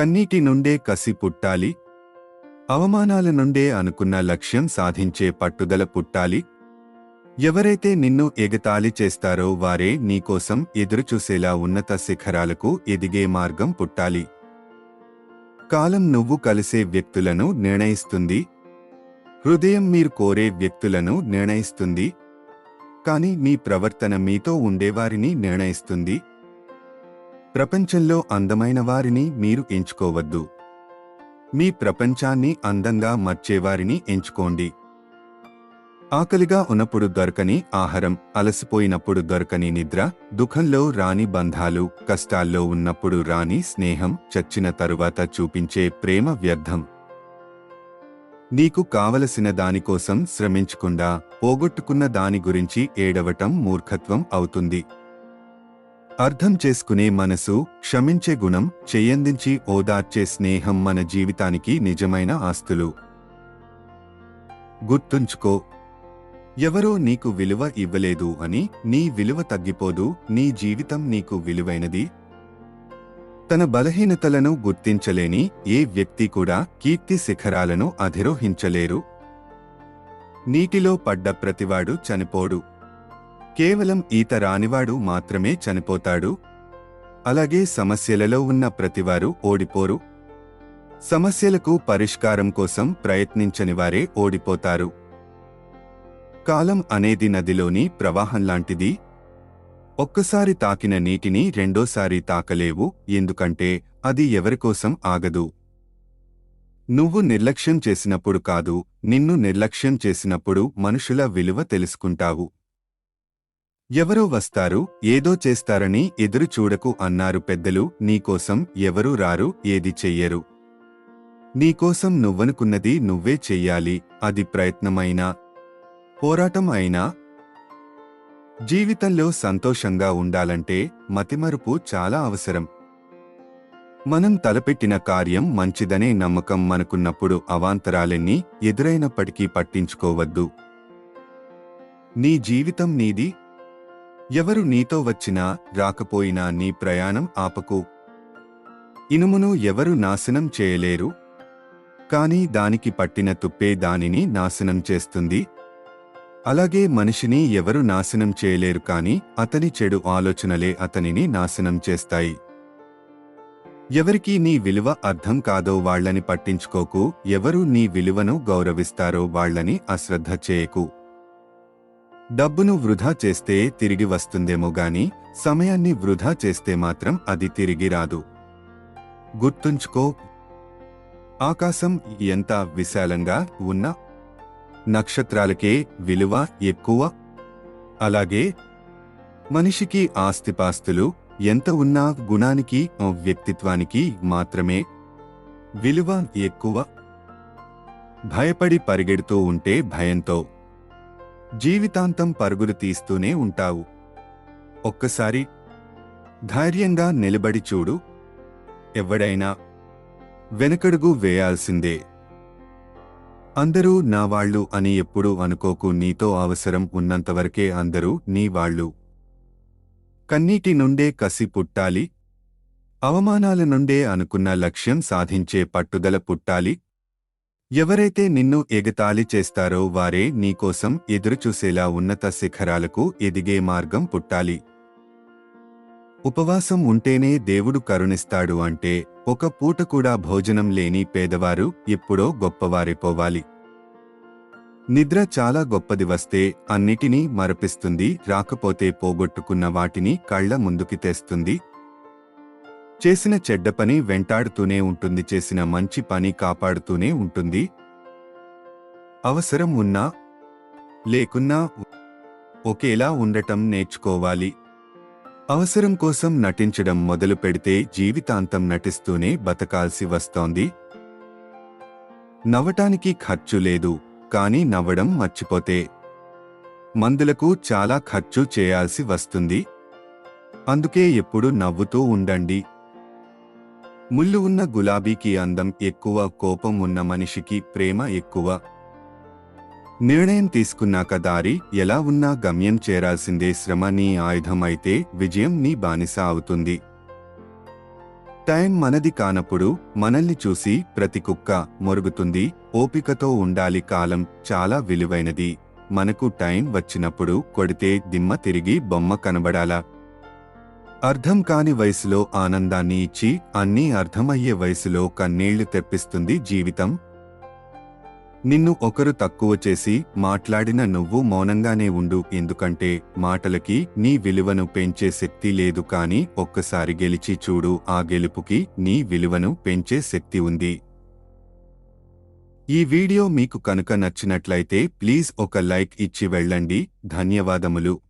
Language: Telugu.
కన్నీటి నుండే కసి పుట్టాలి. అవమానాల నుండే అనుకున్న లక్ష్యం సాధించే పట్టుదల పుట్టాలి. ఎవరైతే నిన్ను ఎగతాళి చేస్తారో వారే నీకోసం ఎదురుచూసేలా ఉన్నత శిఖరాలకు ఎదిగే మార్గం పుట్టాలి. కాలం నువ్వు కలిసే వ్యక్తులను నిర్ణయిస్తుంది. హృదయం మీరు కోరే వ్యక్తులను నిర్ణయిస్తుంది. కానీ మీ ప్రవర్తన మీతో ఉండేవారిని నిర్ణయిస్తుంది. ప్రపంచంలో అందమైన వారిని మీరు ఎంచుకోవద్దు. మీ ప్రపంచాన్ని అందంగా మార్చేవారిని ఎంచుకోండి. ఆకలిగా ఉన్నప్పుడు దొరకని ఆహారం, అలసిపోయినప్పుడు దొరకని నిద్ర, దుఃఖంలో రాని బంధాలు, కష్టాల్లో ఉన్నప్పుడు రాని స్నేహం, చచ్చిన తరువాత చూపించే ప్రేమ వ్యర్థం. నీకు కావలసిన దానికోసం శ్రమించకుండా పోగొట్టుకున్న దాని గురించి ఏడవటం మూర్ఖత్వం అవుతుంది. అర్థం చేసుకునే మనసు, క్షమించే గుణం, చెయ్యందించి ఓదార్చే స్నేహం మన జీవితానికి నిజమైన ఆస్తులు. గుర్తుంచుకో, ఎవరో నీకు విలువ ఇవ్వలేదు అని నీ విలువ తగ్గిపోదు. నీ జీవితం నీకు విలువైనది. తన బలహీనతలను గుర్తించలేని ఏ వ్యక్తి కూడా కీర్తి శిఖరాలను అధిరోహించలేరు. నీటిలో పడ్డ ప్రతివాడు చనిపోడు. కేవలం ఈత రానివాడు మాత్రమే చనిపోతాడు. అలాగే సమస్యలలో ఉన్న ప్రతివారు ఓడిపోరు. సమస్యలకు పరిష్కారం కోసం ప్రయత్నించని వారే ఓడిపోతారు. కాలం అనేది నదిలోని ప్రవాహంలాంటిది. ఒక్కసారి తాకిన నీటిని రెండోసారి తాకలేవు. ఎందుకంటే అది ఎవరికోసం ఆగదు. నువ్వు నిర్లక్ష్యం చేసినప్పుడు కాదు, నిన్ను నిర్లక్ష్యం చేసినప్పుడు మనుషుల విలువ తెలుసుకుంటావు. ఎవరో వస్తారు, ఏదో చేస్తారని ఎదురు చూడకు అన్నారు పెద్దలు. నీకోసం ఎవరూ రారు, ఏది చెయ్యరు. నీకోసం నువ్వనుకున్నది నువ్వే చెయ్యాలి. అది ప్రయత్నమైనా పోరాటం అయినా. జీవితంలో సంతోషంగా ఉండాలంటే మతిమరుపు చాలా అవసరం. మనం తలపెట్టిన కార్యం మంచిదనే నమ్మకం మనకున్నప్పుడు అవాంతరాలెన్ని ఎదురైనప్పటికీ పట్టించుకోవద్దు. నీ జీవితం నీది. ఎవరు నీతో వచ్చినా రాకపోయినా నీ ప్రయాణం ఆపకు. ఇనుమును ఎవరు నాశనం చేయలేరు, కానీ దానికి పట్టిన తుప్పే దానిని నాశనం చేస్తుంది. అలాగే మనిషిని ఎవరు నాశనం చేయలేరు, కానీ అతని చెడు ఆలోచనలే అతనిని నాశనం చేస్తాయి. ఎవరికి నీ విలువ అర్థం కాదో వాళ్లని పట్టించుకోకు. ఎవరు నీ విలువను గౌరవిస్తారో వాళ్లని అశ్రద్ధ చేయకు. డబ్బును వృధా చేస్తే తిరిగి వస్తుందేమో గాని సమయాన్ని వృధా చేస్తే మాత్రం అది తిరిగి రాదు. గుర్తుంచుకో, ఆకాశం ఎంత విశాలంగా ఉన్నా నక్షత్రాలకే విలువ ఎక్కువ. అలాగే మనిషికి ఆస్తిపాస్తులు ఎంత ఉన్నా గుణానికి, వ్యక్తిత్వానికి మాత్రమే విలువ ఎక్కువ. భయపడి పరిగెడుతూ ఉంటే భయంతో జీవితాంతం పరుగులు తీస్తూనే ఉంటావు. ఒక్కసారి ధైర్యంగా నిలబడి చూడు. ఎవడైనా వెనకడుగు వేయాల్సిందే. అందరూ నా వాళ్ళు అని ఎప్పుడూ అనుకోకు. నీతో అవసరం ఉన్నంతవరకే అందరూ నీ వాళ్ళు. కన్నీటి నుండే కసి పుట్టాలి. అవమానాల నుండే అనుకున్న లక్ష్యం సాధించే పట్టుదల పుట్టాలి. ఎవరైతే నిన్ను ఎగతాళి చేస్తారో వారే నీకోసం ఎదురుచూసేలా ఉన్నత శిఖరాలకు ఎదిగే మార్గం పుట్టాలి. ఉపవాసం ఉంటేనే దేవుడు కరుణిస్తాడు అంటే ఒక పూట కూడా భోజనం లేని పేదవారు ఎప్పుడో గొప్పవారైపోవాలి. నిద్ర చాలా గొప్పది. వస్తే అన్నిటినీ మరపిస్తుంది, రాకపోతే పోగొట్టుకున్న వాటిని కళ్ల ముందుకి తెస్తుంది. చేసిన చెడ్డ పని వెంటాడుతూనే ఉంటుంది, చేసిన మంచి పని కాపాడుతూనే ఉంటుంది. అవసరం ఉన్నా లేకున్నా ఒకేలా ఉండటం నేర్చుకోవాలి. అవసరం కోసం నటించడం మొదలు పెడితే జీవితాంతం నటిస్తూనే బతకాల్సి వస్తోంది. నవ్వటానికి ఖర్చు లేదు, కానీ నవ్వడం మర్చిపోతే మందులకు చాలా ఖర్చు చేయాల్సి వస్తుంది. అందుకే ఎప్పుడు నవ్వుతూ ఉండండి. ముళ్ళు ఉన్న గులాబీకి అందం ఎక్కువ, కోపం ఉన్న మనిషికి ప్రేమ ఎక్కువ. నిర్ణయం తీసుకున్నాక దారి ఎలా ఉన్నా గమ్యం చేరాల్సిందే. శ్రమ నీ ఆయుధం అయితే విజయం నీ బానిస అవుతుంది. టైం మనది కానప్పుడు మనల్ని చూసి ప్రతి కుక్క మొరుగుతుంది. ఓపికతో ఉండాలి. కాలం చాలా విలువైనది. మనకు టైం వచ్చినప్పుడు కొడితే దిమ్మ తిరిగి బొమ్మ కనబడాలా? అర్థం కాని వయసులో ఆనందాన్ని ఇచ్చి అన్నీ అర్థమయ్యే వయసులో కన్నీళ్లు తెప్పిస్తుంది జీవితం. నిన్ను ఒకరు తక్కువ చేసి మాట్లాడిన నువ్వు మౌనంగానే ఉండు. ఎందుకంటే మాటలకి నీ విలువను పెంచే శక్తి లేదు. కానీ ఒక్కసారి గెలిచి చూడు, ఆ గెలుపుకి నీ విలువను పెంచే శక్తి ఉంది. ఈ వీడియో మీకు కనుక నచ్చినట్లయితే ప్లీజ్ ఒక లైక్ ఇచ్చి వెళ్ళండి. ధన్యవాదములు.